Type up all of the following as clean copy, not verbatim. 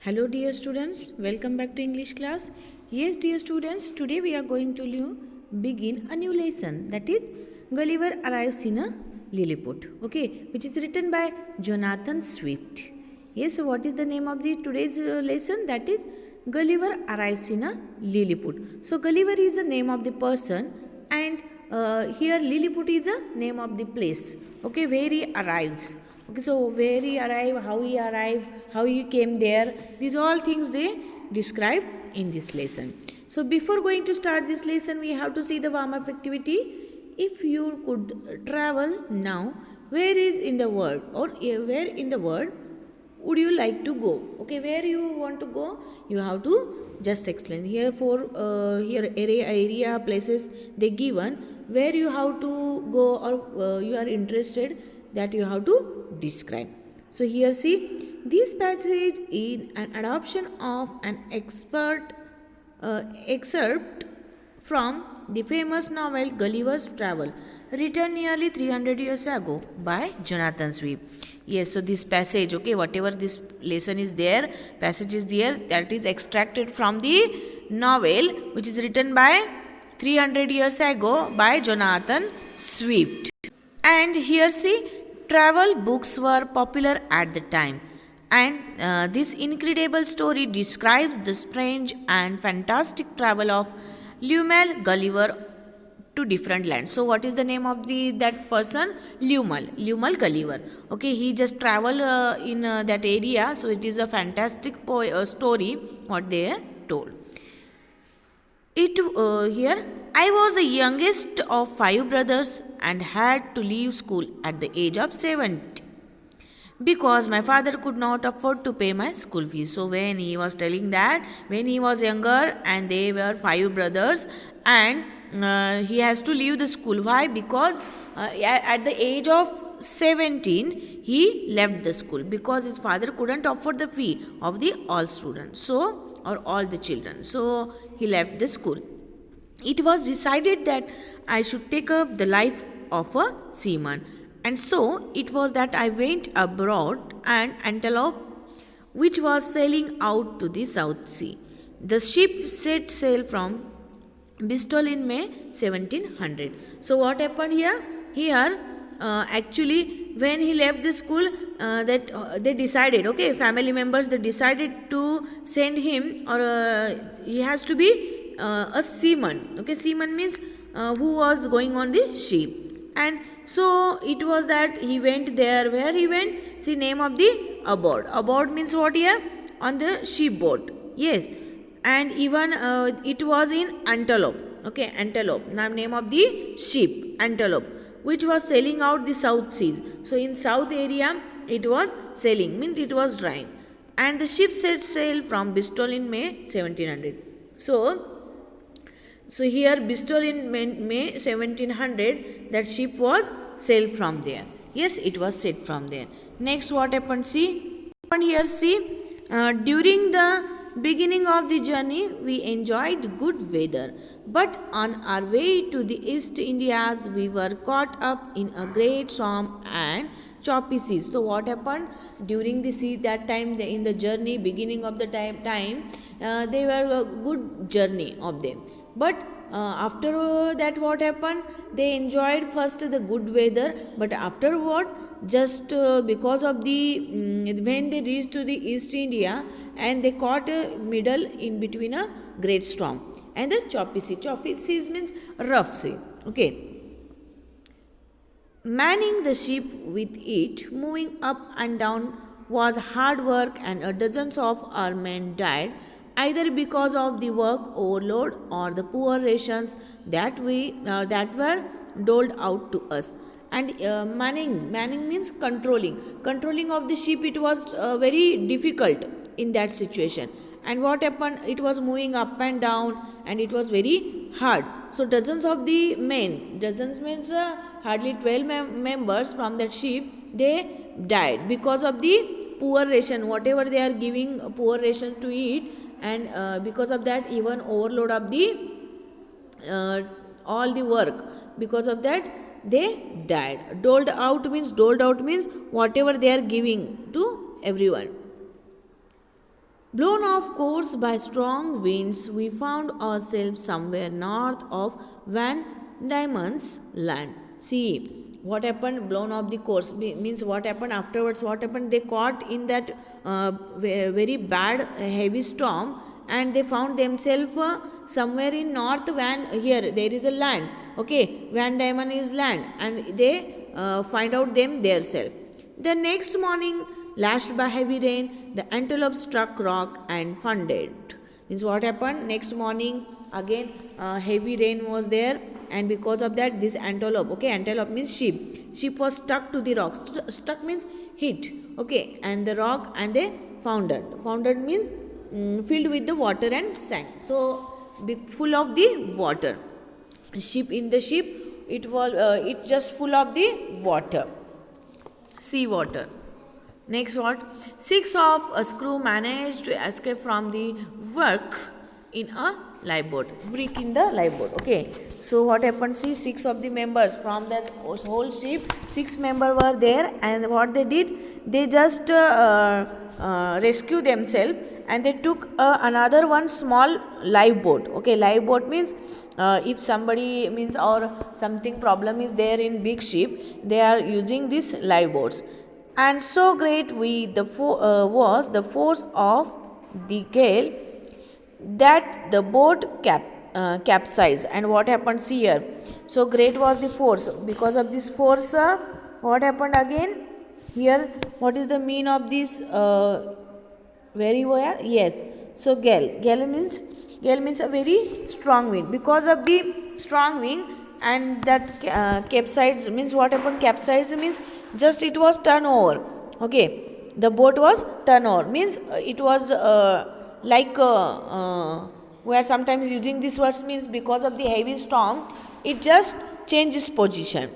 Hello dear students, welcome back to English class. Yes dear students, today we are going to begin a new lesson, that is Gulliver Arrives in a Lilliput, okay, which is written by Jonathan Swift. Yes, so what is the name of the today's lesson? That is Gulliver Arrives in a Lilliput. So Gulliver is the name of the person and here Lilliput is the name of the place, okay, where he arrives. Okay, so where he arrived, how he came there, these all things they describe in this lesson. So before going to start this lesson, we have to see the warm-up activity. If you could travel now, where is in the world or where in the world would you like to go? Okay, where you want to go, you have to just explain. Here here area places they given where you have to go or you are interested, that you have to describe. So here see, this passage is an adoption of an excerpt from the famous novel Gulliver's Travel, written nearly 300 years ago by Jonathan Swift. Yes, so this passage, okay, whatever this lesson is there, passage is there, that is extracted from the novel which is written by 300 years ago by Jonathan Swift. And here see, travel books were popular at the time, and this incredible story describes the strange and fantastic travel of Lemuel Gulliver to different lands. So what is the name of that person? Lemuel Gulliver. Okay, he just travel in that area, so it is a fantastic story what they told. Here, I was the youngest of 5 brothers and had to leave school at the age of 70 because my father could not afford to pay my school fees. So when he was telling that when he was younger and they were 5 brothers and he has to leave the school. Why? Because at the age of 17 he left the school because his father couldn't afford the fee of the all students. So or all the children. So he left the school. It was decided that I should take up the life of a seaman. And so it was that I went abroad and Antelope, which was sailing out to the South Sea. The ship set sail from Bristol in May 1700. So what happened here? Here, actually, when he left the school, they decided, okay, family members, they decided to send him, or he has to be a seaman. Okay, seaman means who was going on the ship. And so it was that he went there. Where he went? See, name of the aboard. Aboard means what here? On the shipboat. Yes. And even it was in Antelope. Okay, Antelope. Now name of the ship, Antelope, which was sailing out the South Seas. So in South area it was sailing, means it was drying. And the ship set sail from Bristol in May 1700. So here Bristol in May 1700, that ship was sailed from there. Yes, it was set from there. Next what happened? See, here see, during the beginning of the journey we enjoyed good weather, but on our way to the East Indies we were caught up in a great storm and choppy seas. So what happened during the sea that time, in the journey, beginning of the time they were a good journey of them, but after that what happened, they enjoyed first the good weather, but after what, just because of the when they reached to the East India and they caught a middle in between a great storm and the choppy sea. Choppy seas means rough sea. Okay, manning the ship with it, moving up and down, was hard work, and dozens of our men died either because of the work overload or the poor rations that were doled out to us. And manning means controlling of the ship. It was very difficult in that situation. And what happened? It was moving up and down, and it was very hard. So dozens of the men, dozens means hardly 12 members from that ship, they died because of the poor ration, whatever they are giving poor ration to eat, and because of that even overload of the all the work, because of that they died. Doled out means whatever they are giving to everyone. Blown off course by strong winds, we found ourselves somewhere north of Van Diemen's Land. See what happened, blown off the course means what happened afterwards, what happened, they caught in that very bad heavy storm, and they found themselves somewhere in north Van, here there is a land, okay, Van Diemen is land, and they find out them their self. The next morning, lashed by heavy rain, the antelope struck rock and foundered. Means what happened? Next morning, again heavy rain was there, and because of that, this antelope, okay, antelope means sheep. Sheep was stuck to the rock. Stuck means hit, okay, and the rock, and they foundered. Foundered means filled with the water and sank. So full of the water. Ship in the ship, it was it's just full of the water, sea water. Next what? 6 of us crew managed to escape from the wreck in a lifeboat. Wreck in the lifeboat. Okay. So what happened? See, 6 of the members from that whole ship, 6 members were there, and what they did, they just rescue themselves, and they took another one small lifeboat. Okay, lifeboat means if somebody means or something problem is there in big ship, they are using these lifeboats. And so great was the force of the gale that the boat capsized. And what happens here? So great was the force. Because of this force, what happened again? Here, what is the mean of this very wire? Yes. So gale means a very strong wind. Because of the strong wind, and that capsized means what happened? Capsized means just it was turned over. Okay, the boat was turned over means it was like we are sometimes using this words means because of the heavy storm, it just changes position.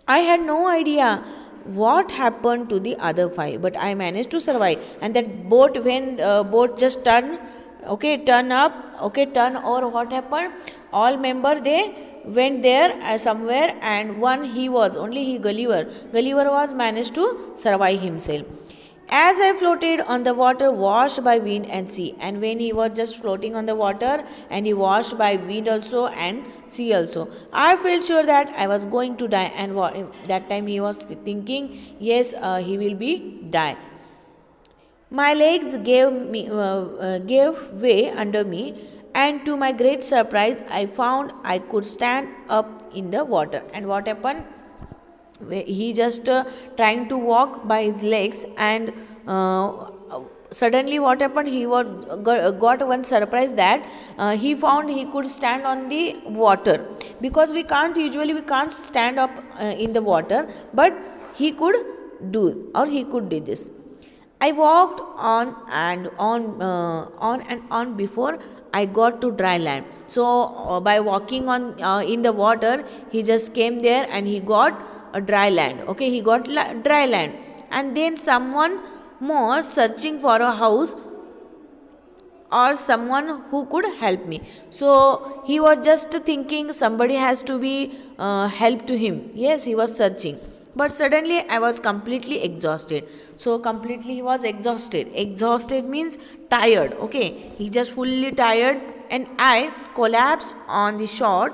I had no idea what happened to the other 5, but I managed to survive. And that boat, when boat just turn, okay, turn up, okay, turn over, what happened? All member they went there somewhere, and only he Gulliver was managed to survive himself. As I floated on the water, washed by wind and sea, and when he was just floating on the water, and he washed by wind also and sea also, I felt sure that I was going to die. And that time he was thinking, yes, he will be die. My legs gave way under me, and to my great surprise, I found I could stand up in the water. And what happened? He just trying to walk by his legs, and suddenly what happened? He got one surprise that he found he could stand on the water, because we can't stand up in the water, but he could do this. I walked on before I got to dry land. So by walking on in the water, he just came there and he got a dry land. Okay, he got dry land, and then someone more searching for a house or someone who could help me. So he was just thinking somebody has to be help to him. Yes, he was searching. But suddenly I was completely exhausted. So completely he was exhausted. Exhausted means tired. Okay, he just fully tired, and I collapsed on the short,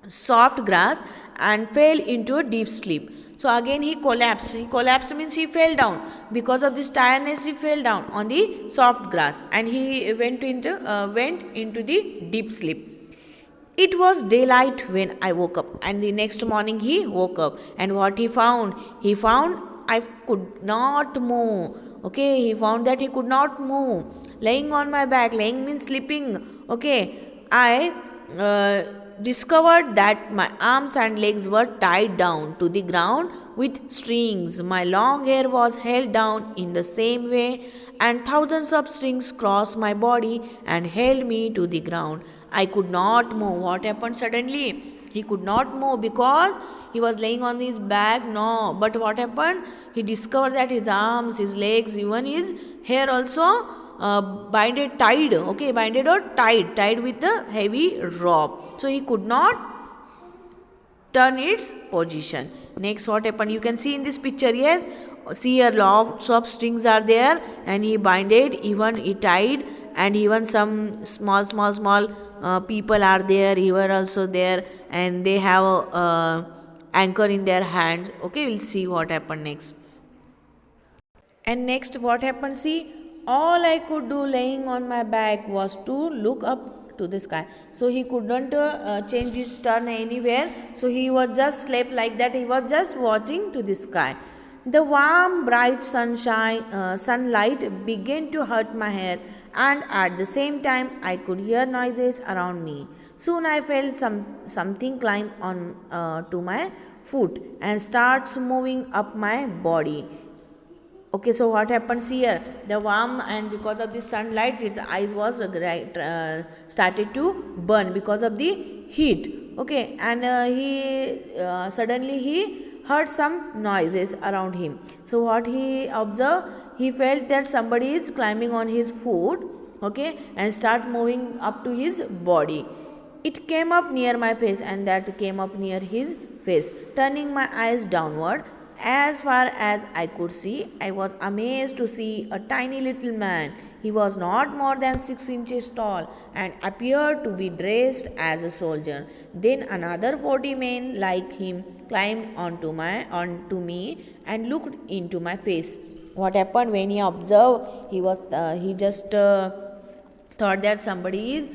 soft grass and fell into a deep sleep. So again he collapsed. He collapsed means he fell down. Because of this tiredness, he fell down on the soft grass, and he went into the deep sleep. It was daylight when I woke up, and the next morning he woke up, and what he found? He found I could not move. Okay, he found that he could not move. Laying on my back, laying means sleeping. Okay, I discovered that my arms and legs were tied down to the ground with strings. My long hair was held down in the same way, and thousands of strings crossed my body and held me to the ground. I could not move. What happened suddenly? He could not move because he was laying on his back. No, but what happened? He discovered that his arms, his legs, even his hair also tied or tied with a heavy rope. So he could not turn its position. Next, what happened? You can see in this picture. Yes, see a lots of strings are there, and he binded, even he tied, and even some small people are there, he were also there, and they have a anchor in their hand. Okay, we'll see what happened next. And next, what happened? See, all I could do laying on my back was to look up to the sky. So he couldn't change his turn anywhere. So he was just slept like that. He was just watching to the sky. The warm, bright sunlight began to hurt my hair, and at the same time, I could hear noises around me. Soon I felt something climb on to my foot and starts moving up my body. Okay, so what happens here? The warm, and because of the sunlight, his eyes was started to burn because of the heat. Okay, and he suddenly he heard some noises around him. So what he observed, he felt that somebody is climbing on his foot. Okay, and start moving up to his body. It came up near my face, and that came up near his face, turning my eyes downward. As far as I could see, I was amazed to see a tiny little man. He was not more than 6 inches tall and appeared to be dressed as a soldier. Then another 40 men like him climbed onto me and looked into my face. What happened when he observed? He just thought that somebody is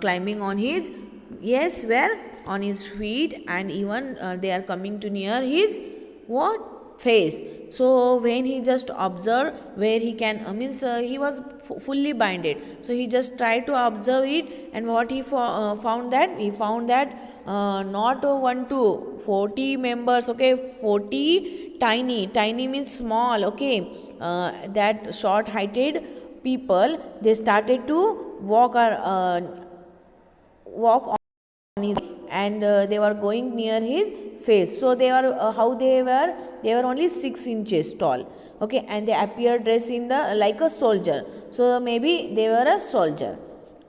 climbing on his, yes, where, on his feet, and even they are coming to near his what, face. So when he just observed where he can, means he was fully binded, so he just tried to observe it, and what he found that, not 1 to 40 members. Okay, 40 tiny means small. Okay, that short heighted people, they started to walk on his, and they were going near his face. So they were how they were only 6 inches tall. Okay, and they appeared dressed in the like a soldier, so maybe they were a soldier.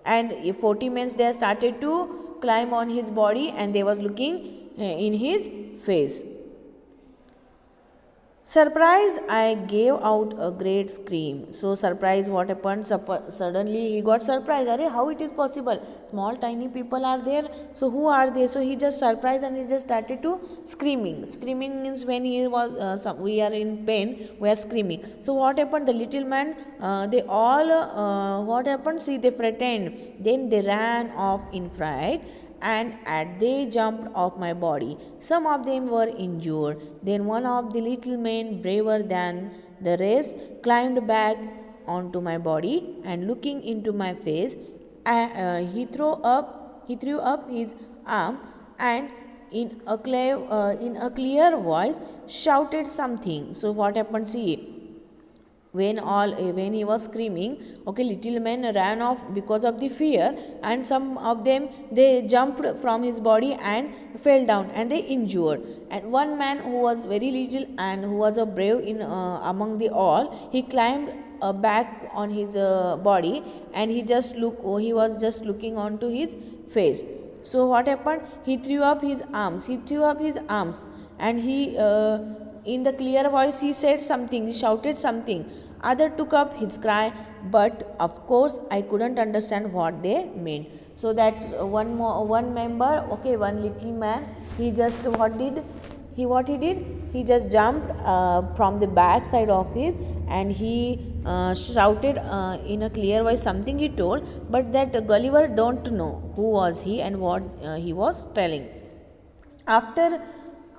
And 40 men, they started to climb on his body, and they was looking in his face. Surprised, I gave out a great scream. So surprised, what happened? Suddenly he got surprised. Arey, how it is possible? Small tiny people are there. So who are they? So he just surprised, and he just started to screaming. Screaming means when he was we are in pain, we are screaming. So what happened? The little man, they all what happened? See, they frightened. Then they ran off in fright, and they jumped off my body. Some of them were injured. Then one of the little men, braver than the rest, climbed back onto my body, and looking into my face, he threw up his arm, and in a clear voice shouted something. So what happened? See, when he was screaming, okay, little men ran off because of the fear, and some of them, they jumped from his body and fell down, and they injured. And one man who was very little and who was a brave in among the all, he climbed back on his body, and he was just looking onto his face. So what happened? He threw up his arms, and he in the clear voice he said something, he shouted something. Other took up his cry, but of course I couldn't understand what they meant. So that one member, okay, one little man, he just what he did, he just jumped from the back side of his, and he shouted in a clear voice something he told, but that Gulliver don't know who was he and what he was telling.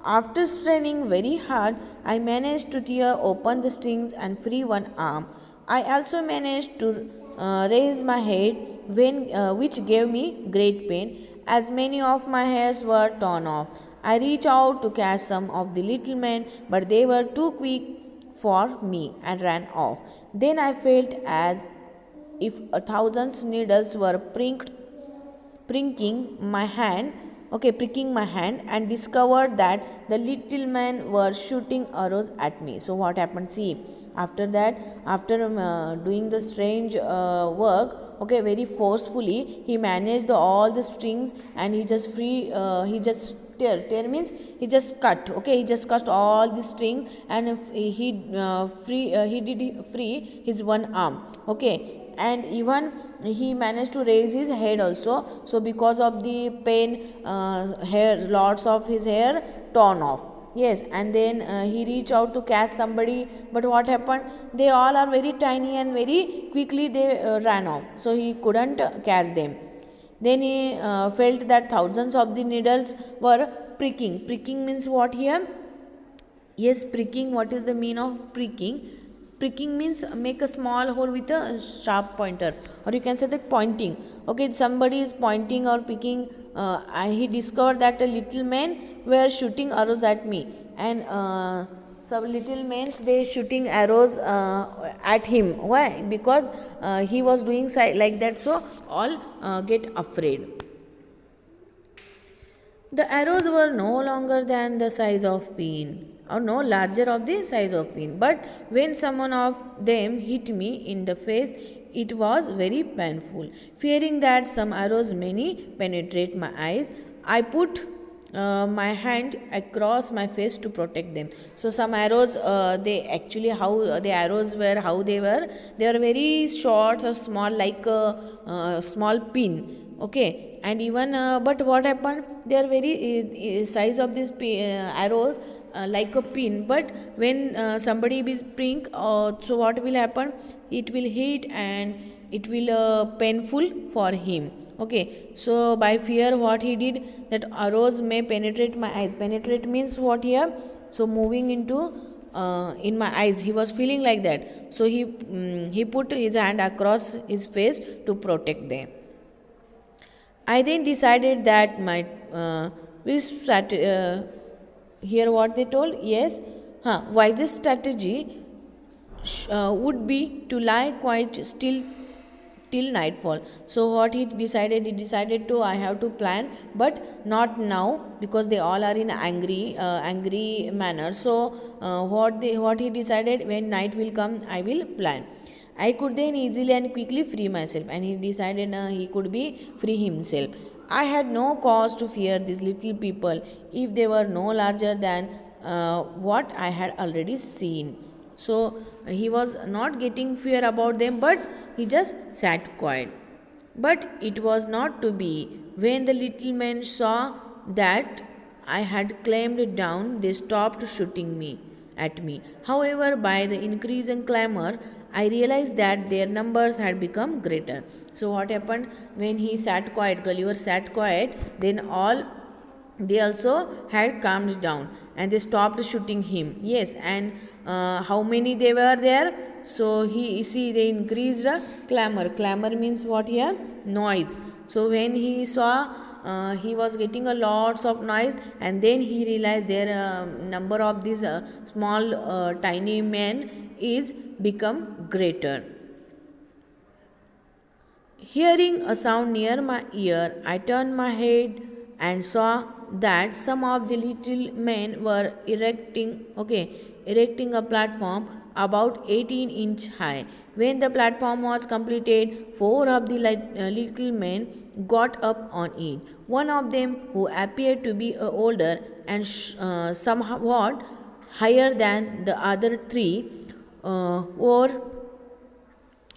After straining very hard, I managed to tear open the strings and free one arm. I also managed to raise my head, which gave me great pain, as many of my hairs were torn off. I reached out to catch some of the little men, but they were too quick for me and ran off. Then I felt as if 1,000 needles were pricking my hand, and discovered that the little men were shooting arrows at me. So what happened? See, after that, after doing the strange work, okay, very forcefully, he managed all the strings, and he just tear means he just cut, okay, he just cut all the string, and if he did free his one arm, okay, and even he managed to raise his head also. So because of the pain, hair, lots of his hair torn off. Yes, and then he reached out to catch somebody, but what happened, they all are very tiny and very quickly they ran off, so he couldn't catch them. Then he felt that thousands of the needles were pricking. Pricking means what here? Yes, pricking. What is the mean of pricking? Pricking means make a small hole with a sharp pointer, or you can say that pointing. Okay, somebody is pointing or picking. And he discovered that a little men were shooting arrows at me, and some little men they shooting arrows at him. Why? Because he was doing like that. So all get afraid. The arrows were no longer than the size of pin, or no larger of the size of pin. But when someone of them hit me in the face, it was very painful. Fearing that some arrows may penetrate my eyes, I put my hand across my face to protect them. So some arrows, they actually how the arrows were, how they were very short or small, like a small pin, okay. And even but what happened, they are very size of these arrows like a pin, but when somebody is prick, so what will happen, it will hit and it will painful for him, okay. So by fear what he did, that arrows may penetrate my eyes. Penetrate means what here? So moving into in my eyes, he was feeling like that, so he put his hand across his face to protect them. I then decided that my here what they told, yes, wisest strategy would be to lie quite still till nightfall. So what he decided to, I have to plan, but not now, because they all are in angry manner. So what he decided, when night will come, I will plan. I could then easily and quickly free myself, and he decided he could be free himself. I had no cause to fear these little people if they were no larger than what I had already seen. So he was not getting fear about them, but he just sat quiet. But it was not to be. When the little men saw that I had climbed down, they stopped shooting at me. However, by the increase in clamor, I realized that their numbers had become greater. So what happened, when he sat quiet, Gulliver sat quiet, then all they also had calmed down and they stopped shooting him. Yes, and how many they were there? So he see they increased clamor. Clamor means what here? Noise. So when he saw he was getting a lots of noise, and then he realized their number of these small tiny men is become greater. Hearing a sound near my ear, I turned my head and saw that some of the little men were erecting a platform about 18-inch high. When the platform was completed, four of the little men got up on it. One of them, who appeared to be older and somewhat higher than the other three, wore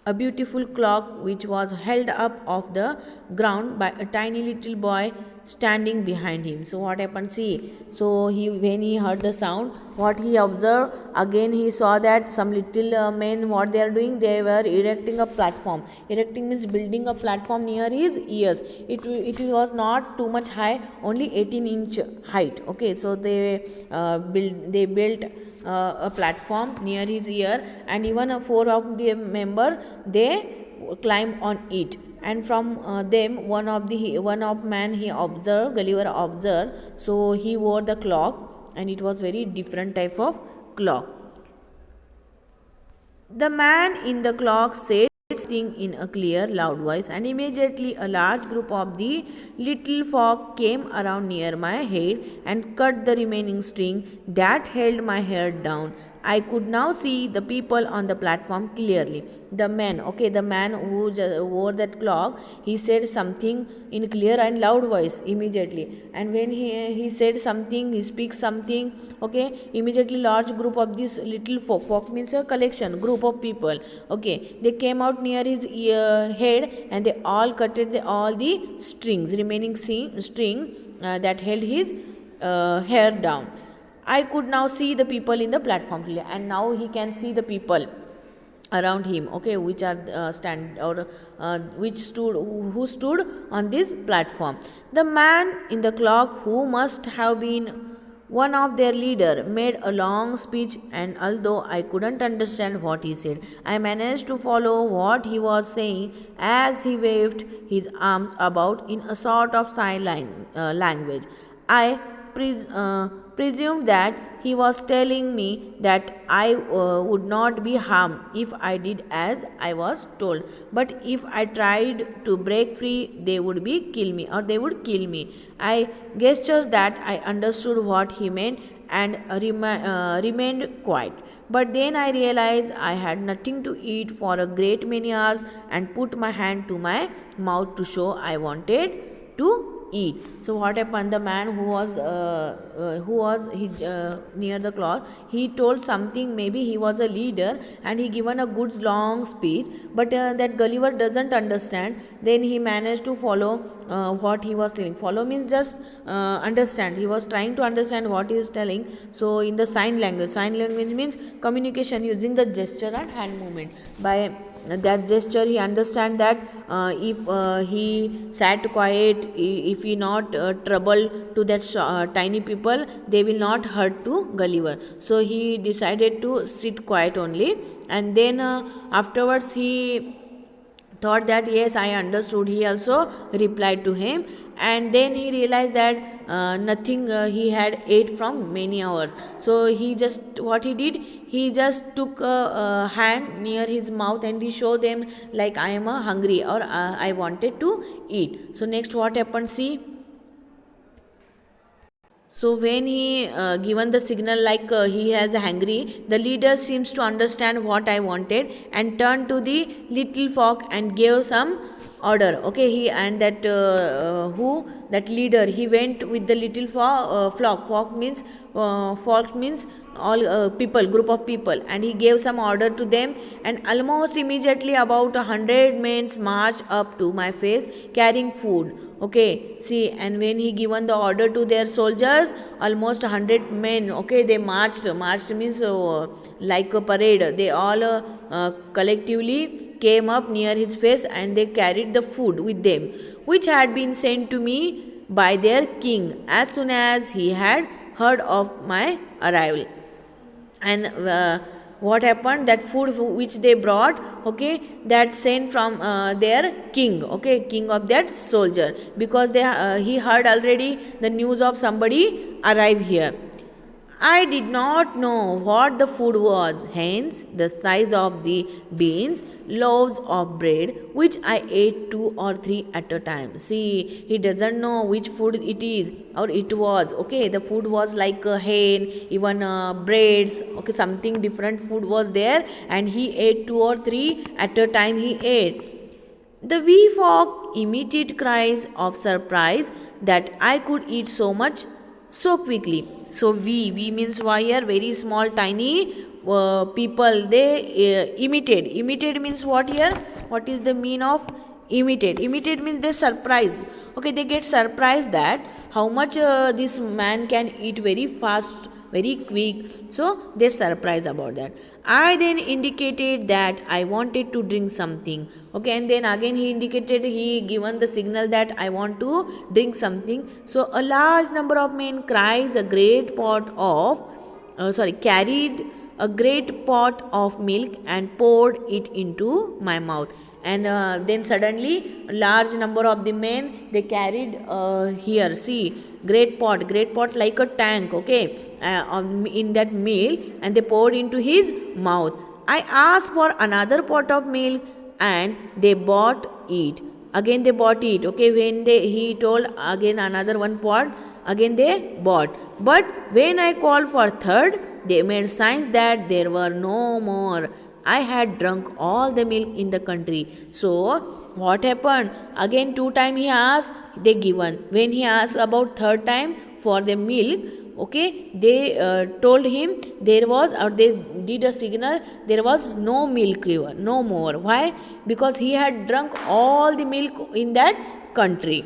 a beautiful clock which was held up off the ground by a tiny little boy standing behind him. So what happened, see, so when he heard the sound, what he observed, again he saw that some little men, what they are doing, they were erecting a platform. Erecting means building a platform near his ears. It was not too much high, only 18-inch height, okay. So they built a platform near his ear, and even four of the member, they climbed on it. And from them, one of man he observed, Gulliver observed, so he wore the clock, and it was very different type of clock. The man in the clock said something in a clear, loud voice, and immediately a large group of the little folk came around near my head and cut the remaining string that held my hair down. I could now see the people on the platform clearly. The man who wore that clock, he said something in clear and loud voice immediately. And when he said something, he speaks something, okay, immediately large group of this little folk means a collection, group of people, okay, they came out near his head and they all cutted all the remaining string that held his hair down. I could now see the people in the platform clearly, and now he can see the people around him, okay, which are stand or which stood who stood on this platform. The man in the clock, who must have been one of their leader, made a long speech, and although I couldn't understand what he said, I managed to follow what he was saying as he waved his arms about in a sort of language. I presumed that he was telling me that I would not be harmed if I did as I was told, but if I tried to break free, they would kill me. I gestured that I understood what he meant and remained quiet. But then I realized I had nothing to eat for a great many hours and put my hand to my mouth to show I wanted to eat. So what happened? The man who was near the cloth, he told something. Maybe he was a leader and he given a good long speech, but that Gulliver doesn't understand. Then he managed to follow what he was telling. Follow means just understand. He was trying to understand what he is telling. So in the sign language means communication using the gesture and hand movement. By that gesture, he understand that if he sat quiet, if he not trouble to that tiny people, they will not hurt to Gulliver. So he decided to sit quiet only, and then afterwards he thought that yes, I understood. He also replied to him, and then he realized that nothing he had ate from many hours. So what he did, he just took a hand near his mouth and he showed them like I am hungry, or I wanted to eat. So next what happened, see. So when he given the signal like he has a hungry, the leader seems to understand what I wanted and turned to the little folk and gave some order. Okay, he and that leader, he went with the little flock. Folk means all people, group of people, and he gave some order to them, and almost immediately about 100 men marched up to my face carrying food. Okay, see, and when he given the order to their soldiers, almost 100 men, okay, they marched means like a parade, they all collectively came up near his face and they carried the food with them, which had been sent to me by their king as soon as he had heard of my arrival. And what happened, that food which they brought, okay, that sent from their king, okay, king of that soldier, because he heard already the news of somebody arrive here. I did not know what the food was, hence the size of the beans, loaves of bread, which I ate 2 or 3 at a time. See, he doesn't know which food it is or it was. Okay, the food was like a hen, even breads. Okay, something different food was there, and he ate 2 or 3 at a time. He ate. The wee folk emitted cries of surprise that I could eat so much so quickly. So we means wire, very small tiny people, they imitate means what here, what is the mean of imitate means they surprised. Okay, they get surprised that how much this man can eat very fast, very quick. So they surprised about that. I then indicated that I wanted to drink something. Okay, and then again he given the signal that I want to drink something. So a large number of men carried a great pot of milk and poured it into my mouth. And then suddenly large number of the men, they carried here, see, great pot like a tank, okay, in that milk, and they poured into his mouth. I asked for another pot of milk and they bought it. Okay, when he told again another one pot, Again they bought. But when I called for third, they made signs that there were no more. I had drunk all the milk in the country. So what happened? Again two time he asked, they given. When he asked about third time for the milk, okay, they told him there was, or they did a signal, there was no milk given, no more. Why? Because he had drunk all the milk in that country.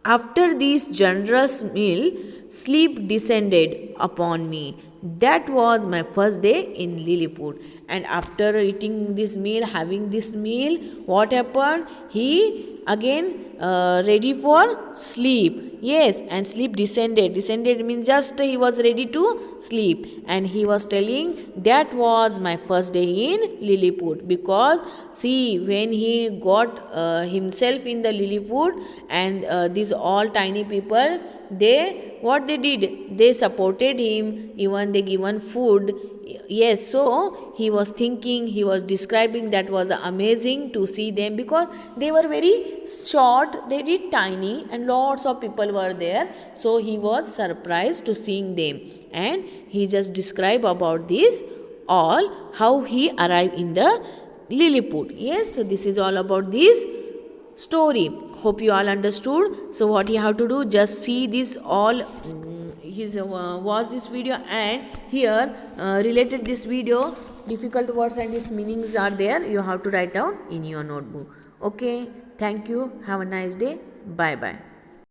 After this generous meal, sleep descended upon me. That was my first day in Lilliput. And after eating this meal, having this meal, what happened? He again ready for sleep. Yes, and sleep descended. Descended means just he was ready to sleep. And he was telling that was my first day in Lilliput. Because see, when he got himself in the Lilliput, and these all tiny people, they what they did, they supported him, even they given food. Yes, so he was thinking, he was describing, that was amazing to see them, because they were very short, very tiny, and lots of people were there. So he was surprised to seeing them, and he just described about this all, how he arrived in the Lilliput. Yes, so this is all about this story. Hope you all understood. So what you have to do, just see this all watch this video, and here related this video, difficult words and its meanings are there, you have to write down in your notebook. Okay, thank you, have a nice day, bye bye.